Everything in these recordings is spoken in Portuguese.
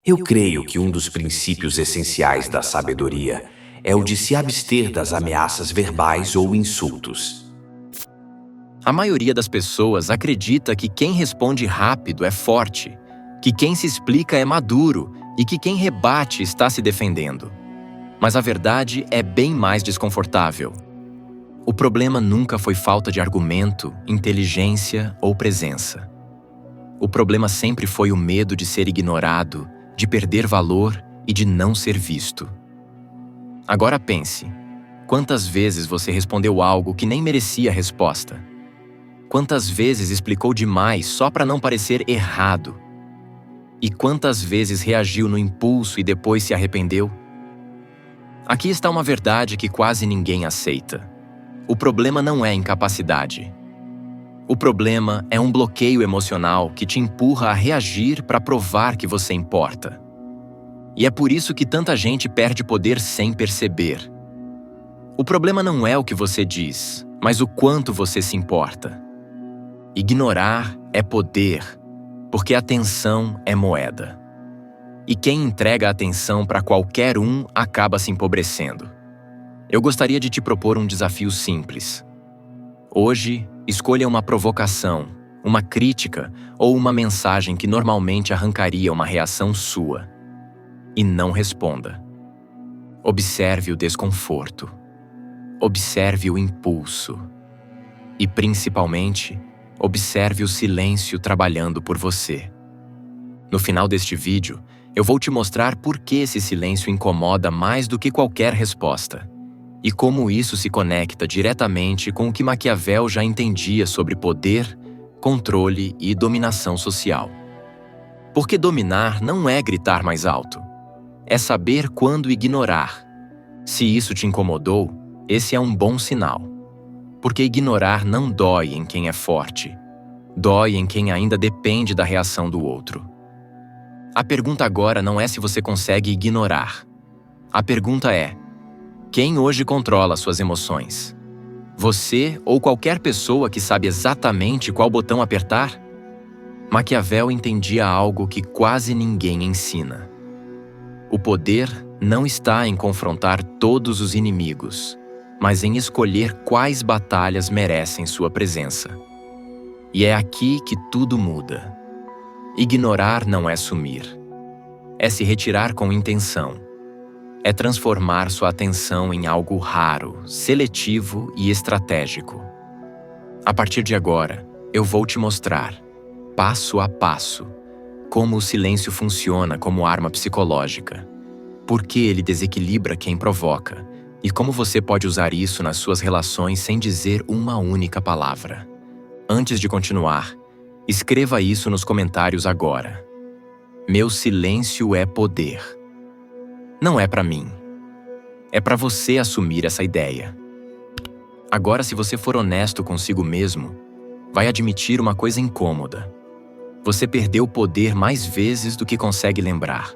Eu creio que um dos princípios essenciais da sabedoria é o de se abster das ameaças verbais ou insultos. A maioria das pessoas acredita que quem responde rápido é forte, que quem se explica é maduro e que quem rebate está se defendendo. Mas a verdade é bem mais desconfortável. O problema nunca foi falta de argumento, inteligência ou presença. O problema sempre foi o medo de ser ignorado, de perder valor e de não ser visto. Agora pense, quantas vezes você respondeu algo que nem merecia resposta? Quantas vezes explicou demais só para não parecer errado? E quantas vezes reagiu no impulso e depois se arrependeu? Aqui está uma verdade que quase ninguém aceita. O problema não é incapacidade. O problema é um bloqueio emocional que te empurra a reagir para provar que você importa. E é por isso que tanta gente perde poder sem perceber. O problema não é o que você diz, mas o quanto você se importa. Ignorar é poder, porque atenção é moeda. E quem entrega atenção para qualquer um acaba se empobrecendo. Eu gostaria de te propor um desafio simples. Hoje, escolha uma provocação, uma crítica ou uma mensagem que normalmente arrancaria uma reação sua. E não responda. Observe o desconforto. Observe o impulso. E, principalmente, observe o silêncio trabalhando por você. No final deste vídeo, eu vou te mostrar por que esse silêncio incomoda mais do que qualquer resposta. E como isso se conecta diretamente com o que Maquiavel já entendia sobre poder, controle e dominação social. Porque dominar não é gritar mais alto. É saber quando ignorar. Se isso te incomodou, esse é um bom sinal. Porque ignorar não dói em quem é forte. Dói em quem ainda depende da reação do outro. A pergunta agora não é se você consegue ignorar. A pergunta é: quem hoje controla suas emoções? Você ou qualquer pessoa que sabe exatamente qual botão apertar? Maquiavel entendia algo que quase ninguém ensina. O poder não está em confrontar todos os inimigos, mas em escolher quais batalhas merecem sua presença. E é aqui que tudo muda. Ignorar não é sumir. É se retirar com intenção. É transformar sua atenção em algo raro, seletivo e estratégico. A partir de agora, eu vou te mostrar, passo a passo, como o silêncio funciona como arma psicológica, por que ele desequilibra quem provoca e como você pode usar isso nas suas relações sem dizer uma única palavra. Antes de continuar, escreva isso nos comentários agora. Meu silêncio é poder. Não é para mim. É para você assumir essa ideia. Agora, se você for honesto consigo mesmo, vai admitir uma coisa incômoda. Você perdeu o poder mais vezes do que consegue lembrar.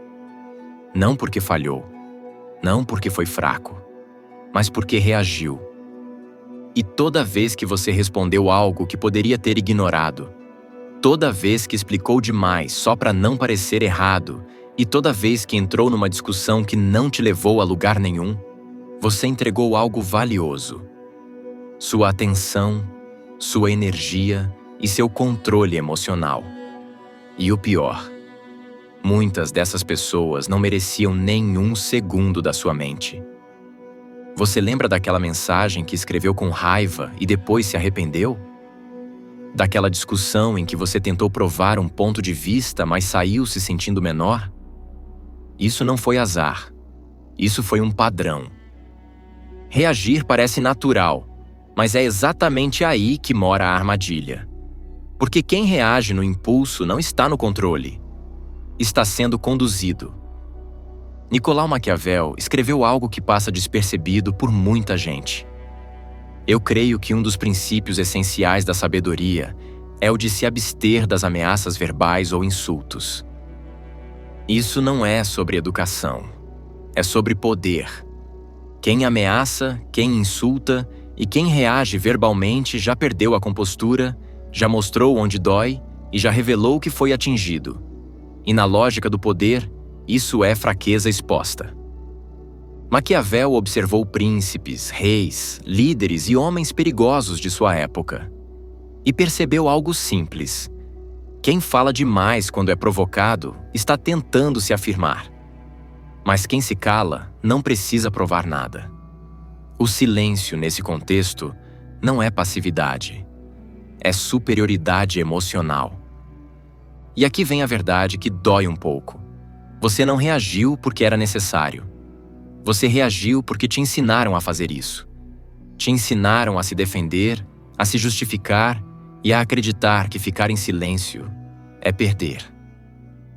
Não porque falhou, não porque foi fraco, mas porque reagiu. E toda vez que você respondeu algo que poderia ter ignorado, toda vez que explicou demais só para não parecer errado, e toda vez que entrou numa discussão que não te levou a lugar nenhum, você entregou algo valioso. Sua atenção, sua energia e seu controle emocional. E o pior, muitas dessas pessoas não mereciam nenhum segundo da sua mente. Você lembra daquela mensagem que escreveu com raiva e depois se arrependeu? Daquela discussão em que você tentou provar um ponto de vista, mas saiu se sentindo menor? Isso não foi azar. Isso foi um padrão. Reagir parece natural, mas é exatamente aí que mora a armadilha. Porque quem reage no impulso não está no controle. Está sendo conduzido. Nicolau Maquiavel escreveu algo que passa despercebido por muita gente. Eu creio que um dos princípios essenciais da sabedoria é o de se abster das ameaças verbais ou insultos. Isso não é sobre educação. É sobre poder. Quem ameaça, quem insulta e quem reage verbalmente já perdeu a compostura, já mostrou onde dói e já revelou que foi atingido. E na lógica do poder, Isso é fraqueza exposta. Maquiavel observou príncipes, reis, líderes e homens perigosos de sua época. E percebeu algo simples. Quem fala demais quando é provocado está tentando se afirmar. Mas quem se cala não precisa provar nada. O silêncio, nesse contexto, não é passividade. É superioridade emocional. E aqui vem a verdade que dói um pouco. Você não reagiu porque era necessário. Você reagiu porque te ensinaram a fazer isso. Te ensinaram a se defender, a se justificar e a acreditar que ficar em silêncio é perder.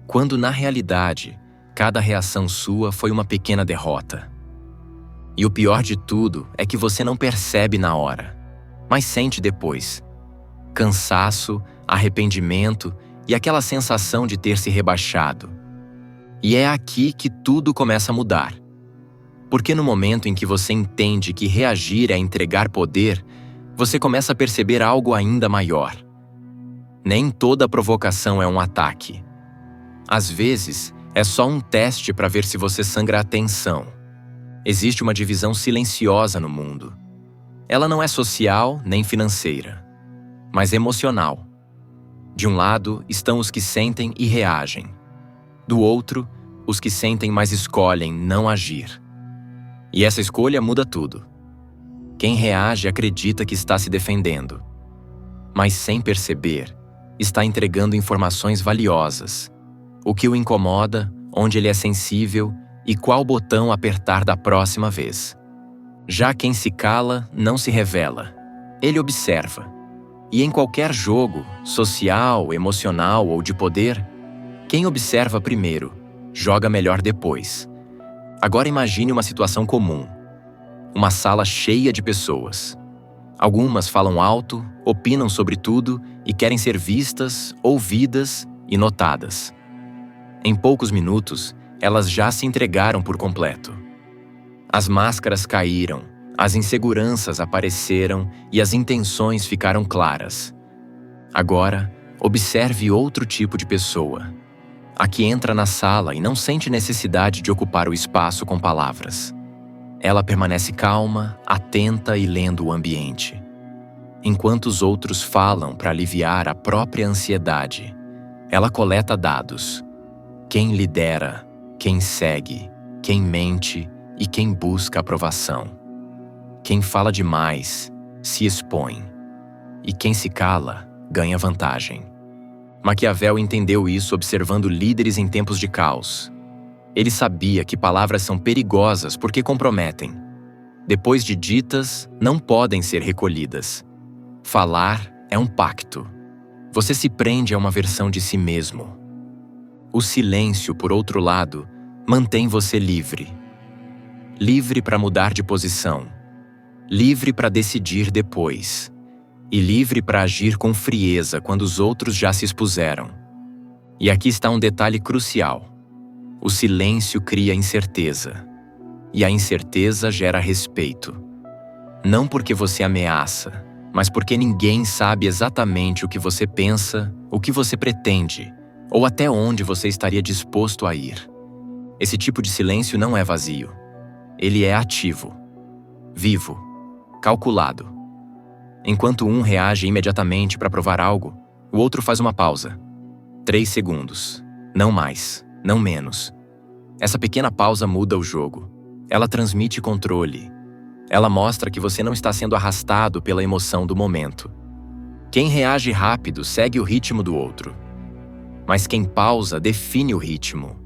Quando, na realidade, cada reação sua foi uma pequena derrota. E o pior de tudo é que você não percebe na hora, mas sente depois. Cansaço, arrependimento e aquela sensação de ter se rebaixado. E é aqui que tudo começa a mudar. Porque no momento em que você entende que reagir é entregar poder, você começa a perceber algo ainda maior. Nem toda provocação é um ataque. Às vezes, é só um teste para ver se você sangra a tensão. Existe uma divisão silenciosa no mundo. Ela não é social nem financeira, mas emocional. De um lado estão os que sentem e reagem. Do outro, os que sentem mas escolhem não agir. E essa escolha muda tudo. Quem reage acredita que está se defendendo, mas sem perceber, está entregando informações valiosas. O que o incomoda, onde ele é sensível e qual botão apertar da próxima vez. Já quem se cala não se revela, ele observa. E em qualquer jogo, social, emocional ou de poder, quem observa primeiro, joga melhor depois. Agora imagine uma situação comum. Uma sala cheia de pessoas. Algumas falam alto, opinam sobre tudo e querem ser vistas, ouvidas e notadas. Em poucos minutos, elas já se entregaram por completo. As máscaras caíram, as inseguranças apareceram e as intenções ficaram claras. Agora, observe outro tipo de pessoa. A que entra na sala e não sente necessidade de ocupar o espaço com palavras. Ela permanece calma, atenta e lendo o ambiente. Enquanto os outros falam para aliviar a própria ansiedade, ela coleta dados. Quem lidera, quem segue, quem mente e quem busca aprovação. Quem fala demais, se expõe. E quem se cala, ganha vantagem. Maquiavel entendeu isso observando líderes em tempos de caos. Ele sabia que palavras são perigosas porque comprometem. Depois de ditas, não podem ser recolhidas. Falar é um pacto. Você se prende a uma versão de si mesmo. O silêncio, por outro lado, mantém você livre. Livre para mudar de posição. Livre para decidir depois. E livre para agir com frieza quando os outros já se expuseram. E aqui está um detalhe crucial. O silêncio cria incerteza. E a incerteza gera respeito. Não porque você ameaça, mas porque ninguém sabe exatamente o que você pensa, o que você pretende, ou até onde você estaria disposto a ir. Esse tipo de silêncio não é vazio. Ele é ativo, vivo, calculado. Enquanto um reage imediatamente para provar algo, o outro faz uma pausa. 3 segundos. Não mais, não menos. Essa pequena pausa muda o jogo. Ela transmite controle. Ela mostra que você não está sendo arrastado pela emoção do momento. Quem reage rápido segue o ritmo do outro. Mas quem pausa define o ritmo.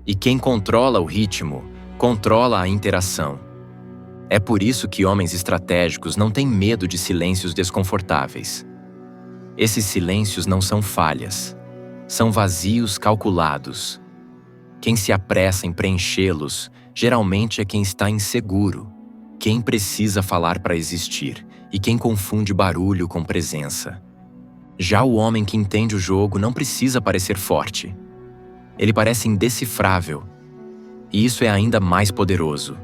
E quem controla o ritmo, controla a interação. É por isso que homens estratégicos não têm medo de silêncios desconfortáveis. Esses silêncios não são falhas. São vazios calculados. Quem se apressa em preenchê-los, geralmente é quem está inseguro, quem precisa falar para existir e quem confunde barulho com presença. Já o homem que entende o jogo não precisa parecer forte. Ele parece indecifrável. E isso é ainda mais poderoso.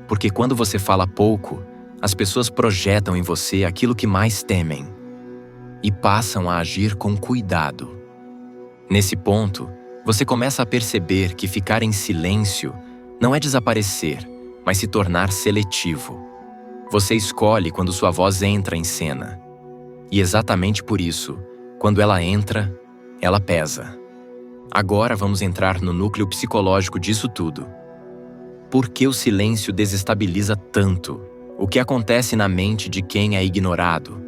Porque quando você fala pouco, as pessoas projetam em você aquilo que mais temem e passam a agir com cuidado. Nesse ponto, você começa a perceber que ficar em silêncio não é desaparecer, mas se tornar seletivo. Você escolhe quando sua voz entra em cena. E exatamente por isso, quando ela entra, ela pesa. Agora vamos entrar no núcleo psicológico disso tudo. Por que o silêncio desestabiliza tanto? O que acontece na mente de quem é ignorado?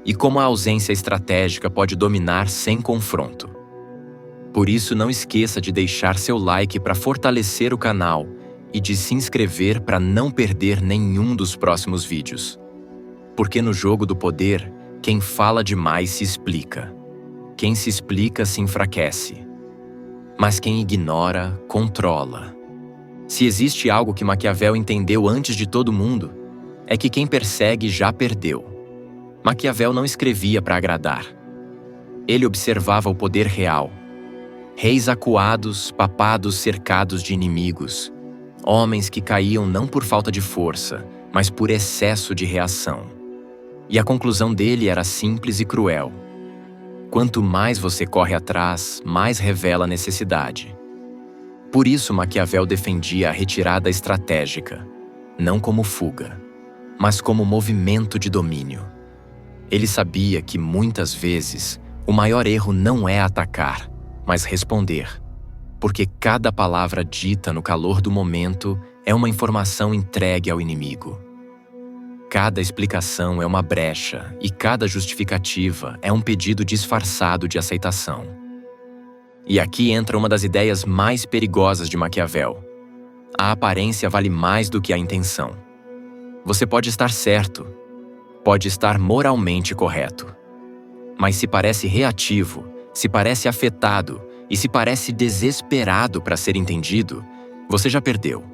E como a ausência estratégica pode dominar sem confronto? Por isso, não esqueça de deixar seu like para fortalecer o canal e de se inscrever para não perder nenhum dos próximos vídeos. Porque no jogo do poder, quem fala demais se explica. Quem se explica se enfraquece. Mas quem ignora, controla. Se existe algo que Maquiavel entendeu antes de todo mundo, é que quem persegue já perdeu. Maquiavel não escrevia para agradar. Ele observava o poder real. Reis acuados, papados cercados de inimigos. Homens que caíam não por falta de força, mas por excesso de reação. E a conclusão dele era simples e cruel. Quanto mais você corre atrás, mais revela a necessidade. Por isso Maquiavel defendia a retirada estratégica, não como fuga, mas como movimento de domínio. Ele sabia que, muitas vezes, o maior erro não é atacar, mas responder, porque cada palavra dita no calor do momento é uma informação entregue ao inimigo. Cada explicação é uma brecha e cada justificativa é um pedido disfarçado de aceitação. E aqui entra uma das ideias mais perigosas de Maquiavel. A aparência vale mais do que a intenção. Você pode estar certo, pode estar moralmente correto. Mas se parece reativo, se parece afetado e se parece desesperado para ser entendido, você já perdeu.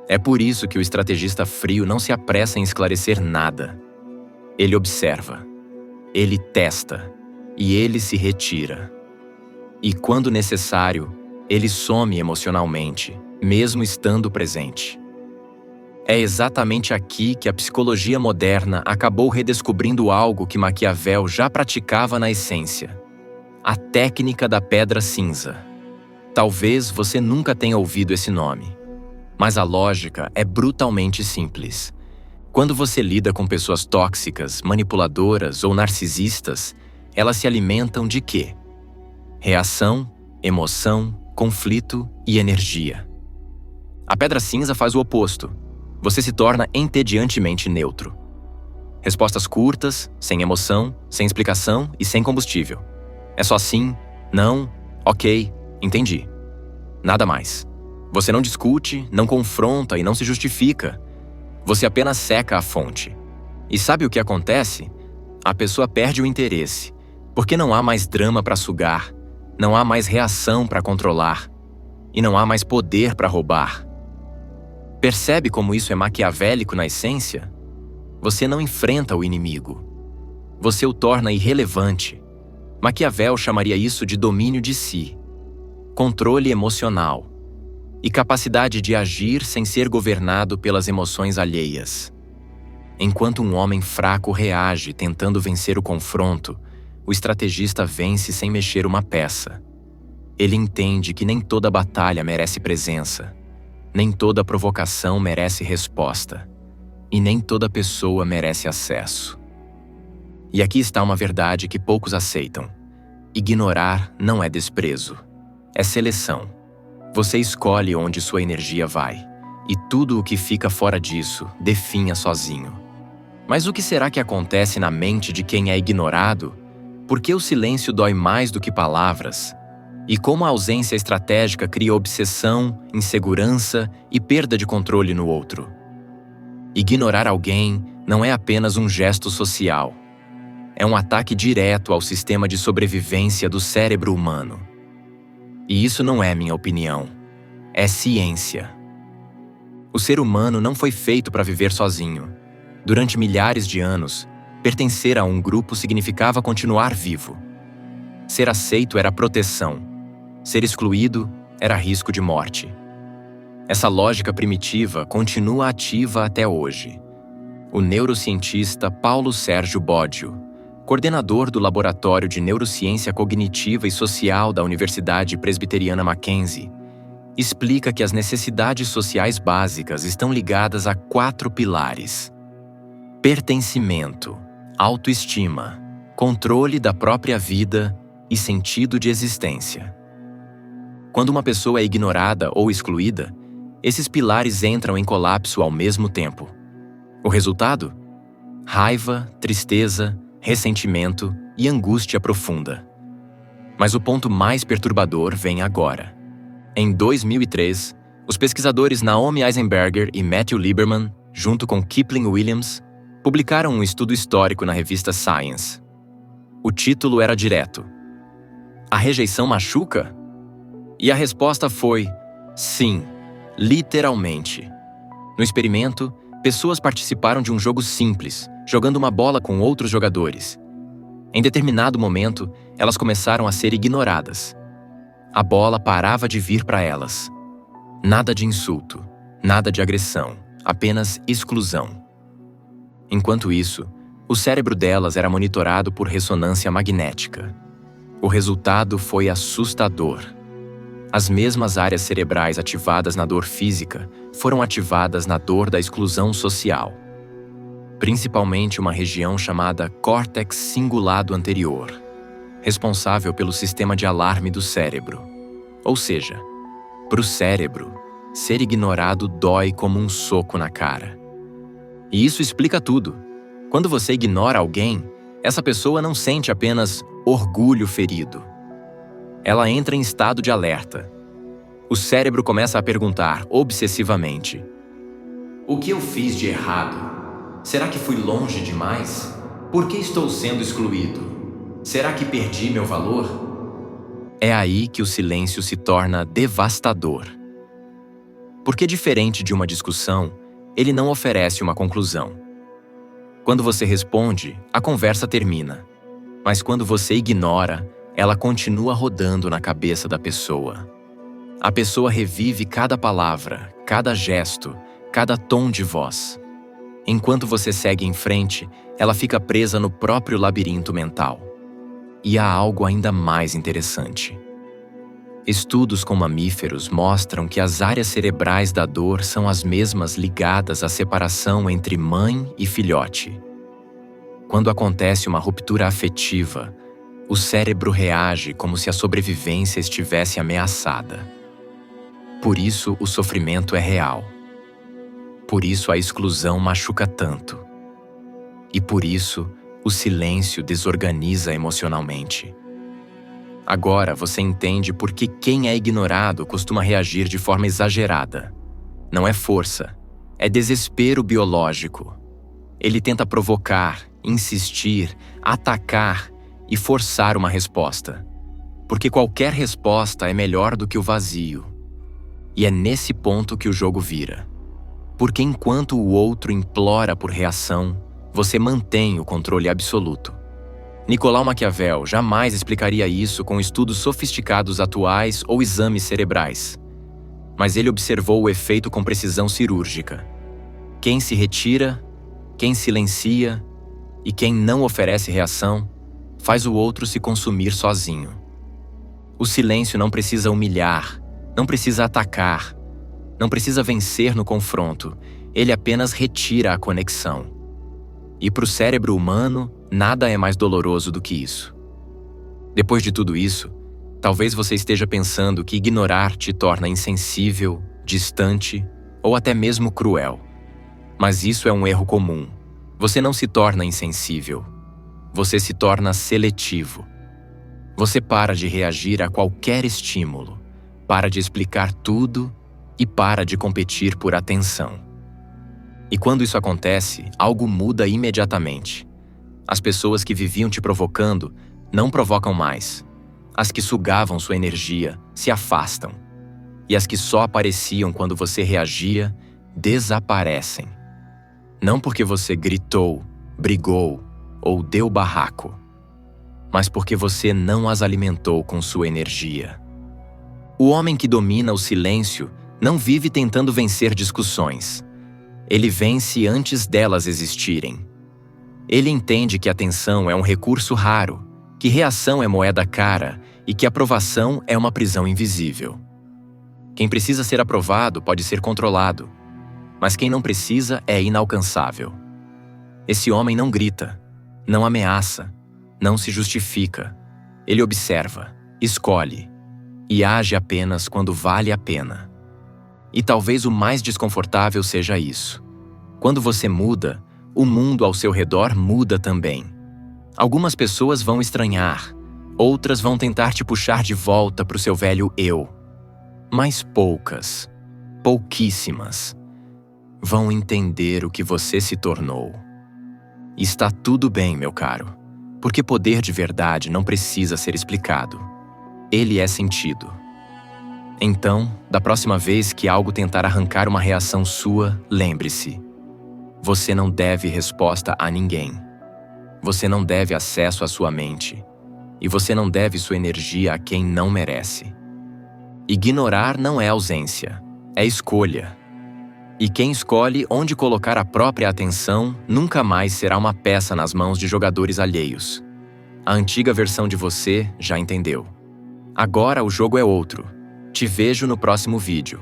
É por isso que o estrategista frio não se apressa em esclarecer nada. Ele observa, ele testa e ele se retira. E quando necessário, ele some emocionalmente, mesmo estando presente. É exatamente aqui que a psicologia moderna acabou redescobrindo algo que Maquiavel já praticava na essência: a técnica da pedra cinza. Talvez você nunca tenha ouvido esse nome, mas a lógica é brutalmente simples. Quando você lida com pessoas tóxicas, manipuladoras ou narcisistas, elas se alimentam de quê? Reação, emoção, conflito e energia. A pedra cinza faz o oposto. Você se torna entediantemente neutro. Respostas curtas, sem emoção, sem explicação e sem combustível. É só sim, não, ok, entendi. Nada mais. Você não discute, não confronta e não se justifica. Você apenas seca a fonte. E sabe o que acontece? A pessoa perde o interesse, porque não há mais drama para sugar, não há mais reação para controlar, e não há mais poder para roubar. Percebe como isso é maquiavélico na essência? Você não enfrenta o inimigo. Você o torna irrelevante. Maquiavel chamaria isso de domínio de si, controle emocional e capacidade de agir sem ser governado pelas emoções alheias. Enquanto um homem fraco reage tentando vencer o confronto, o estrategista vence sem mexer uma peça. Ele entende que nem toda batalha merece presença, nem toda provocação merece resposta, e nem toda pessoa merece acesso. E aqui está uma verdade que poucos aceitam. Ignorar não é desprezo, é seleção. Você escolhe onde sua energia vai, e tudo o que fica fora disso, definha sozinho. Mas o que será que acontece na mente de quem é ignorado? Por que o silêncio dói mais do que palavras? E como a ausência estratégica cria obsessão, insegurança e perda de controle no outro? Ignorar alguém não é apenas um gesto social. É um ataque direto ao sistema de sobrevivência do cérebro humano. E isso não é minha opinião. É ciência. O ser humano não foi feito para viver sozinho. Durante milhares de anos, pertencer a um grupo significava continuar vivo. Ser aceito era proteção. Ser excluído era risco de morte. Essa lógica primitiva continua ativa até hoje. O neurocientista Paulo Sérgio Boggio coordenador do Laboratório de Neurociência Cognitiva e Social da Universidade Presbiteriana Mackenzie, explica que as necessidades sociais básicas estão ligadas a 4 pilares: pertencimento, autoestima, controle da própria vida e sentido de existência. Quando uma pessoa é ignorada ou excluída, esses pilares entram em colapso ao mesmo tempo. O resultado? Raiva, tristeza, ressentimento e angústia profunda. Mas o ponto mais perturbador vem agora. Em 2003, os pesquisadores Naomi Eisenberger e Matthew Lieberman, junto com Kipling Williams, publicaram um estudo histórico na revista Science. O título era direto: A rejeição machuca? E a resposta foi: sim, literalmente. No experimento, pessoas participaram de um jogo simples, jogando uma bola com outros jogadores. Em determinado momento, elas começaram a ser ignoradas. A bola parava de vir para elas. Nada de insulto, nada de agressão, apenas exclusão. Enquanto isso, o cérebro delas era monitorado por ressonância magnética. O resultado foi assustador. As mesmas áreas cerebrais ativadas na dor física foram ativadas na dor da exclusão social. Principalmente uma região chamada córtex cingulado anterior, responsável pelo sistema de alarme do cérebro. Ou seja, para o cérebro, ser ignorado dói como um soco na cara. E isso explica tudo. Quando você ignora alguém, essa pessoa não sente apenas orgulho ferido. Ela entra em estado de alerta. O cérebro começa a perguntar obsessivamente: o que eu fiz de errado? Será que fui longe demais? Por que estou sendo excluído? Será que perdi meu valor? É aí que o silêncio se torna devastador. Porque, diferente de uma discussão, ele não oferece uma conclusão. Quando você responde, a conversa termina. Mas quando você ignora, ela continua rodando na cabeça da pessoa. A pessoa revive cada palavra, cada gesto, cada tom de voz. Enquanto você segue em frente, ela fica presa no próprio labirinto mental. E há algo ainda mais interessante. Estudos com mamíferos mostram que as áreas cerebrais da dor são as mesmas ligadas à separação entre mãe e filhote. Quando acontece uma ruptura afetiva, o cérebro reage como se a sobrevivência estivesse ameaçada. Por isso, o sofrimento é real. Por isso, a exclusão machuca tanto. E por isso, o silêncio desorganiza emocionalmente. Agora você entende por que quem é ignorado costuma reagir de forma exagerada. Não é força, é desespero biológico. Ele tenta provocar, insistir, atacar e forçar uma resposta. Porque qualquer resposta é melhor do que o vazio. E é nesse ponto que o jogo vira. Porque enquanto o outro implora por reação, você mantém o controle absoluto. Nicolau Maquiavel jamais explicaria isso com estudos sofisticados atuais ou exames cerebrais. Mas ele observou o efeito com precisão cirúrgica. Quem se retira, quem silencia e quem não oferece reação, faz o outro se consumir sozinho. O silêncio não precisa humilhar, não precisa atacar, não precisa vencer no confronto, ele apenas retira a conexão. E para o cérebro humano, nada é mais doloroso do que isso. Depois de tudo isso, talvez você esteja pensando que ignorar te torna insensível, distante ou até mesmo cruel. Mas isso é um erro comum. Você não se torna insensível. Você se torna seletivo. Você para de reagir a qualquer estímulo, para de explicar tudo e para de competir por atenção. E quando isso acontece, algo muda imediatamente. As pessoas que viviam te provocando não provocam mais. As que sugavam sua energia se afastam. E as que só apareciam quando você reagia, desaparecem. Não porque você gritou, brigou ou deu barraco, mas porque você não as alimentou com sua energia. O homem que domina o silêncio não vive tentando vencer discussões. Ele vence antes delas existirem. Ele entende que atenção é um recurso raro, que reação é moeda cara e que aprovação é uma prisão invisível. Quem precisa ser aprovado pode ser controlado, mas quem não precisa é inalcançável. Esse homem não grita, não ameaça, não se justifica. Ele observa, escolhe e age apenas quando vale a pena. E talvez o mais desconfortável seja isso. Quando você muda, o mundo ao seu redor muda também. Algumas pessoas vão estranhar, outras vão tentar te puxar de volta para o seu velho eu. Mas poucas, pouquíssimas, vão entender o que você se tornou. E está tudo bem, meu caro, porque poder de verdade não precisa ser explicado. Ele é sentido. Então, da próxima vez que algo tentar arrancar uma reação sua, lembre-se: você não deve resposta a ninguém. Você não deve acesso à sua mente. E você não deve sua energia a quem não merece. Ignorar não é ausência, é escolha. E quem escolhe onde colocar a própria atenção nunca mais será uma peça nas mãos de jogadores alheios. A antiga versão de você já entendeu. Agora o jogo é outro. Te vejo no próximo vídeo.